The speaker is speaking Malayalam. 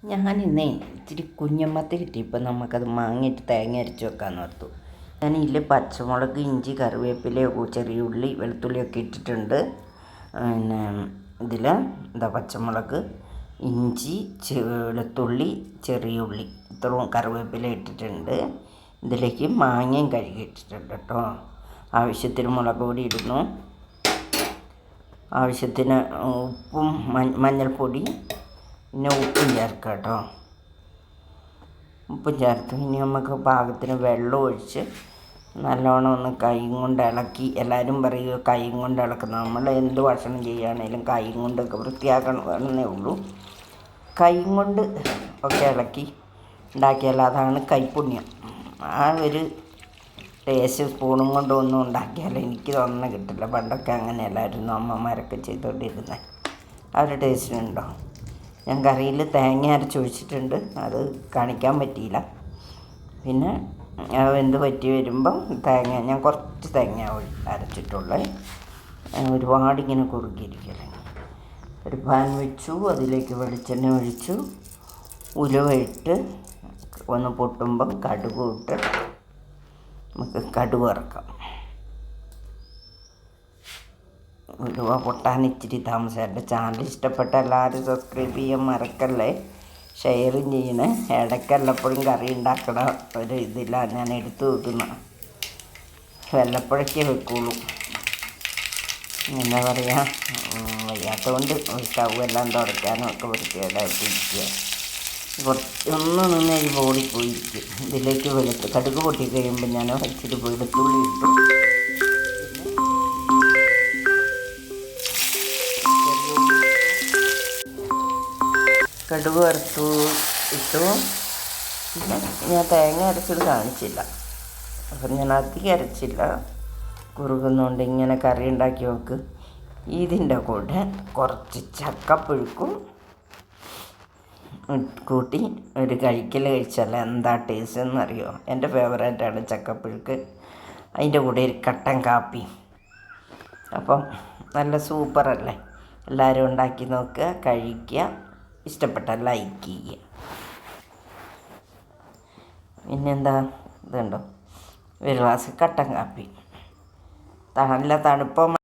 ഞാനിന്നേ ഇച്ചിരി കുഞ്ഞമ്മത്തി കിട്ടിയപ്പോൾ നമുക്കത് മാങ്ങിയിട്ട് തേങ്ങ അരച്ച് വെക്കാമെന്ന് ഓർത്തു. ഞാൻ ഇതിൽ പച്ചമുളക്, ഇഞ്ചി, കറിവേപ്പില, ചെറിയ ഉള്ളി, വെളുത്തുള്ളിയൊക്കെ ഇട്ടിട്ടുണ്ട്. പിന്നെ ഇതിൽ പച്ചമുളക്, ഇഞ്ചി, വെളുത്തുള്ളി, ചെറിയ ഉള്ളി ഇത്രയും കറിവേപ്പില ഇട്ടിട്ടുണ്ട്. ഇതിലേക്ക് മാങ്ങയും കഴുകി ഇട്ടിട്ടുണ്ട് കേട്ടോ. ആവശ്യത്തിന് മുളക് പൊടി ഇടുന്നു, ആവശ്യത്തിന് ഉപ്പും മഞ്ഞൾപ്പൊടി, പിന്നെ ഉപ്പും ചേർക്കുക കേട്ടോ. ഉപ്പും ചേർത്ത് ഇനി നമുക്ക് പാകത്തിന് വെള്ളം ഒഴിച്ച് നല്ലോണം ഒന്ന് കൈ കൊണ്ട് ഇളക്കി. എല്ലാവരും പറയുക കൈ കൊണ്ട് ഇളക്കുന്നത്. നമ്മൾ എന്ത് ഭക്ഷണം ചെയ്യുകയാണെങ്കിലും കൈ കൊണ്ടൊക്കെ വൃത്തിയാക്കണമെന്നേ ഉള്ളൂ. കൈ കൊണ്ട് ഒക്കെ ഇളക്കി ഉണ്ടാക്കിയാൽ അതാണ് കൈപ്പുണ്യം. ആ ഒരു ടേസ്റ്റ് സ്പൂണും കൊണ്ടൊന്നും ഉണ്ടാക്കിയാൽ എനിക്ക് തോന്നുന്ന കിട്ടില്ല. പണ്ടൊക്കെ അങ്ങനെയല്ലായിരുന്നു അമ്മമാരൊക്കെ ചെയ്തുകൊണ്ടിരുന്നത്. ആ ഒരു ടേസ്റ്റിനുണ്ടോ? ഞാൻ കറിയിൽ തേങ്ങ അരച്ചൊഴിച്ചിട്ടുണ്ട്, അത് കാണിക്കാൻ പറ്റിയില്ല. പിന്നെ വെന്ത് പറ്റി വരുമ്പം ഞാൻ കുറച്ച് തേങ്ങ അരച്ചിട്ടുള്ളത്, ഒരുപാടിങ്ങനെ കുറുകിയിരിക്കല്ലേ. ഒരു പാൻ വെച്ചു, അതിലേക്ക് വെളിച്ചെണ്ണ ഒഴിച്ചു, ഉലുവ ഇട്ട് ഒന്ന് പൊട്ടുമ്പം കടുക് ഇട്ട് നമുക്ക് കടുക് വറക്കാം. ഉലുവ പൊട്ടാൻ ഇച്ചിരി താമസം. എൻ്റെ ചാനൽ ഇഷ്ടപ്പെട്ട എല്ലാവരും സബ്സ്ക്രൈബ് ചെയ്യാൻ മറക്കല്ലേ, ഷെയറും ചെയ്യണേ. ഇടയ്ക്കെല്ലപ്പോഴും കറി ഉണ്ടാക്കണ ഒരു ഇതില്ല ഞാൻ എടുത്തു വെക്കുന്ന, വല്ലപ്പോഴൊക്കെ വെക്കുള്ളൂ. എന്താ പറയുക, വയ്യാത്തതുകൊണ്ട് സ്റ്റൗ എല്ലാം തുടയ്ക്കാനും ഒക്കെ വൃത്തികേടായിട്ടിരിക്കുക. ഒന്ന് നിന്ന് കഴിയുമ്പോൾ ഓടിപ്പോയിരിക്കും. ഇതിലേക്ക് കടുക് പൊട്ടി കഴിയുമ്പോൾ ഞാൻ ഇച്ചിരി വെളുത്തുള്ളി ഇട്ടു. കടുക് വറുത്തു ഇട്ടു. പിന്നെ ഞാൻ തേങ്ങ അരച്ചത് കാണിച്ചില്ല, അപ്പം ഞാൻ അധികം അരച്ചില്ല. കുറുകുന്നതുകൊണ്ട് ഇങ്ങനെ കറി ഉണ്ടാക്കി നോക്ക്. ഇതിൻ്റെ കൂടെ കുറച്ച് ചക്കപ്പുഴുക്കും കൂട്ടി ഒരു കഴിച്ചാൽ എന്താ ടേസ്റ്റ് എന്നറിയോ? എൻ്റെ ഫേവറേറ്റാണ് ചക്കപ്പുഴുക്ക്. അതിൻ്റെ കൂടെ ഒരു കട്ടൻ കാപ്പി. അപ്പം നല്ല സൂപ്പറല്ലേ? എല്ലാവരും ഉണ്ടാക്കി നോക്കുക, കഴിക്കുക. ഇഷ്ടപ്പെട്ടാൽ ലൈക്ക് ചെയ്യുക. പിന്നെന്താ, ഇതുണ്ടോ ഒരു ഗ്ലാസ് കട്ടൻ കാപ്പി. നല്ല തണുപ്പം